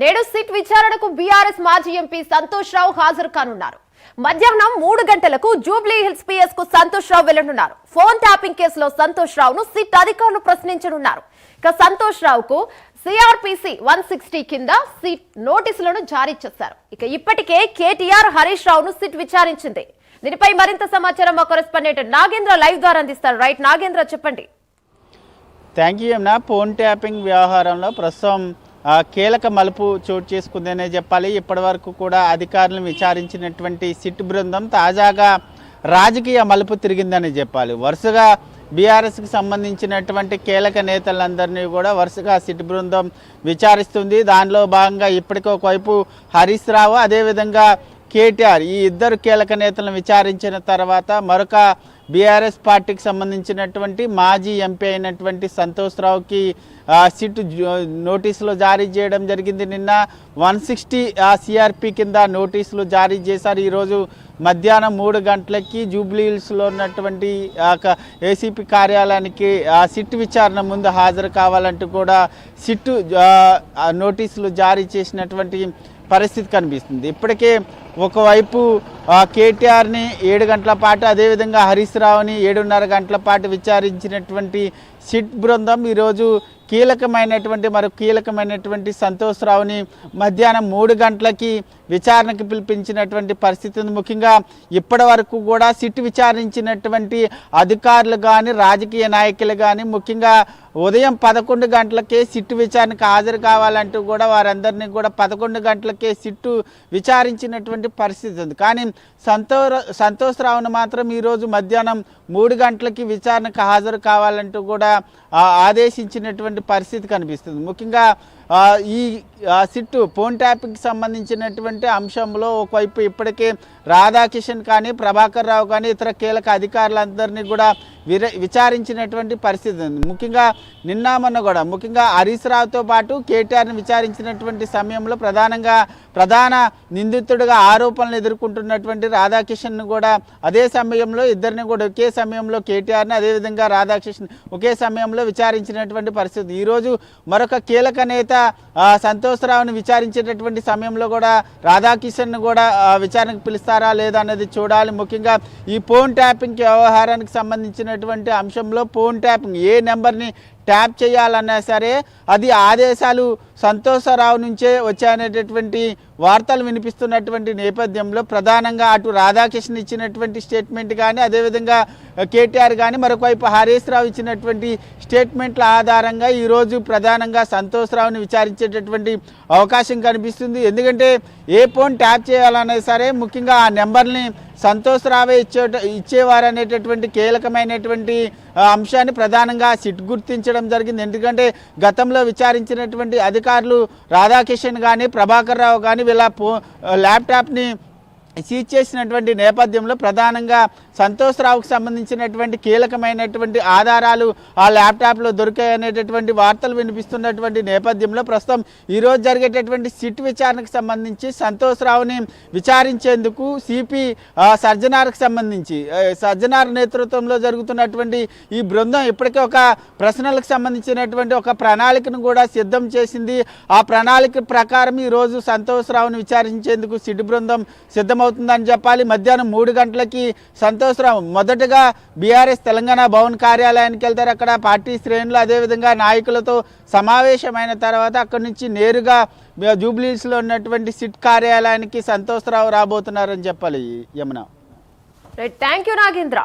నేడు సిట్ విచారణకు బీఆర్ఎస్ మాజీ ఎంపీ సంతోష్ రావు హాజరు కానున్నారు. మధ్యాహ్నం 3 గంటలకు జూబ్లీ హిల్స్ పిఎస్ కు సంతోష్ రావు వెళ్లనున్నారు. ఫోన్ ట్యాపింగ్ కేసులో సంతోష్ రావును సిట్ అధికారులు ప్రశ్నించనున్నారు. ఇక సంతోష్ రావుకు సిఆర్పిసి 160 కింద సిట్ నోటీసులను జారీ చేశారు. ఇక ఇప్పటికే కేటీఆర్ హరీష్ రావును సిట్ విచారించింది. దీనిపై మరింత సమాచారం మా కరెస్పాండెంట్ నాగేంద్ర లైవ్ ద్వారా అందిస్తారు. రైట్ నాగేంద్ర, చెప్పండి. Thank you Yamuna. Phone tapping వ్యవహారంలో ప్రస్తుతం కీలక మలుపు చోటు చేసుకుందనే చెప్పాలి. ఇప్పటి వరకు కూడా అధికారులను విచారించినటువంటి సిట్ బృందం తాజాగా రాజకీయ మలుపు తిరిగిందని చెప్పాలి. వరుసగా బీఆర్ఎస్కి సంబంధించినటువంటి కీలక నేతలందరినీ కూడా వరుసగా సిట్ బృందం విచారిస్తుంది. దానిలో భాగంగా ఇప్పటికీ ఒకవైపు హరీష్ రావు, అదేవిధంగా కేటీఆర్, ఈ ఇద్దరు కీలక నేతలను విచారించిన తర్వాత మరొక బీఆర్ఎస్ పార్టీకి సంబంధించినటువంటి మాజీ ఎంపీ అయినటువంటి సంతోష్ రావుకి సిట్ నోటీసులు జారీ చేయడం జరిగింది. నిన్న 160 సిఆర్పి కింద నోటీసులు జారీ చేశారు. ఈరోజు మధ్యాహ్నం 3 గంటలకి జూబ్లీ హిల్స్లో ఉన్నటువంటి ఏసీపీ కార్యాలయానికి సిట్ విచారణ ముందు హాజరు కావాలంటూ కూడా సిట్ నోటీసులు జారీ చేసినటువంటి పరిస్థితి కనిపిస్తుంది. ఇప్పటికే ఒకవైపు కేటీఆర్ని 7 గంటల పాటు, అదేవిధంగా హరీష్ రావుని 7:30 గంటల పాటు విచారించినటువంటి సిట్ బృందం ఈరోజు కీలకమైనటువంటి సంతోష్ రావుని మధ్యాహ్నం 3 గంటలకి విచారణకు పిలిపించినటువంటి పరిస్థితి ఉంది. ముఖ్యంగా ఇప్పటి వరకు కూడా సిట్ విచారించినటువంటి అధికారులు కానీ, రాజకీయ నాయకులు కానీ ముఖ్యంగా ఉదయం 11 గంటలకే సిట్టు విచారణకు హాజరు కావాలంటూ కూడా వారందరినీ కూడా 11 గంటలకే సిట్టు విచారించినటువంటి పరిస్థితి ఉంది. కానీ సంతోష్ రావును మాత్రం ఈరోజు మధ్యాహ్నం 3 గంటలకి విచారణకు హాజరు కావాలంటూ కూడా ఆదేశించినటువంటి పరిస్థితి కనిపిస్తుంది. ముఖ్యంగా ఈ సిట్టు ఫోన్ ట్యాపింగ్కి సంబంధించినటువంటి అంశంలో ఒకవైపు ఇప్పటికే రాధాకిషన్ కానీ, ప్రభాకర్ రావు కానీ ఇతర కీలక అధికారులందరినీ కూడా విచారించినటువంటి పరిస్థితి ఉంది. ముఖ్యంగా నిన్న మొన్న కూడా ముఖ్యంగా హరీష్ రావుతో పాటు కేటీఆర్ని విచారించినటువంటి సమయంలో ప్రధాన నిందితుడిగా ఆరోపణలు ఎదుర్కొంటున్నటువంటి రాధాకిషన్ను కూడా అదే సమయంలో ఇద్దరిని కూడా ఒకే సమయంలో కేటీఆర్ని, అదేవిధంగా రాధాకిషన్ ఒకే సమయంలో విచారించినటువంటి పరిస్థితి. ఈరోజు మరొక కీలక నేత సంతోష్ రావుని విచారించేటటువంటి సమయంలో కూడా రాధాకిషన్ను కూడా విచారణకు పిలుస్తారా లేదా అన్నది చూడాలి. ముఖ్యంగా ఈ ఫోన్ ట్యాపింగ్ వ్యవహారానికి సంబంధించినటువంటి అంశంలో ఫోన్ ట్యాపింగ్ ఏ నెంబర్ని ట్యాప్ చేయాలన్నా సరే అది ఆదేశాలు సంతోషరావు నుంచే వచ్చాయనేటటువంటి వార్తలు వినిపిస్తున్నటువంటి నేపథ్యంలో ప్రధానంగా అటు రాధాకృష్ణ ఇచ్చినటువంటి స్టేట్మెంట్ కానీ, అదేవిధంగా కేటీఆర్ కానీ, మరొకవైపు హరీష్ రావు ఇచ్చినటువంటి స్టేట్మెంట్ల ఆధారంగా ఈరోజు ప్రధానంగా సంతోష్ రావుని విచారించేటటువంటి అవకాశం కనిపిస్తుంది. ఎందుకంటే ఏ ఫోన్ ట్యాప్ చేయాలన్నా సరే ముఖ్యంగా ఆ నెంబర్ని సంతోష్ రావే ఇచ్చేవారనేటటువంటి కీలకమైనటువంటి అంశాన్ని ప్రధానంగా సిట్ గుర్తించడం జరిగింది. ఎందుకంటే గతంలో విచారించినటువంటి అధికారులు రాధాకిషన్ కానీ, ప్రభాకర్ రావు కానీ వీళ్ళ ల్యాప్టాప్ని సీజ్ చేసినటువంటి నేపథ్యంలో ప్రధానంగా సంతోష్ రావుకు సంబంధించినటువంటి కీలకమైనటువంటి ఆధారాలు ఆ ల్యాప్టాప్లో దొరికాయనేటటువంటి వార్తలు వినిపిస్తున్నటువంటి నేపథ్యంలో ప్రస్తుతం ఈరోజు జరిగేటటువంటి సిట్ విచారణకు సంబంధించి సంతోష్ రావుని విచారించేందుకు సిపి సజ్జనార్కు సంబంధించి సజ్జనార్ నేతృత్వంలో జరుగుతున్నటువంటి ఈ బృందం ఇప్పటికే ఒక ప్రశ్నలకు సంబంధించినటువంటి ఒక ప్రణాళికను కూడా సిద్ధం చేసింది. ఆ ప్రణాళిక ప్రకారం ఈరోజు సంతోష్ రావుని విచారించేందుకు సిట్ బృందం సిద్ధమవుతుందని చెప్పాలి. మధ్యాహ్నం 3 గంటలకి సంతోష్ రావు మొదటగా బీఆర్ఎస్ తెలంగాణ భవన్ కార్యాలయానికి వెళ్తారు. అక్కడ పార్టీ శ్రేణులు అదేవిధంగా నాయకులతో సమావేశమైన తర్వాత అక్కడి నుంచి నేరుగా జూబ్లీహిల్స్లో ఉన్నటువంటి సిట్ కార్యాలయానికి సంతోష్ రావు రాబోతున్నారని చెప్పాలి. యమున. Thank you Nagendra.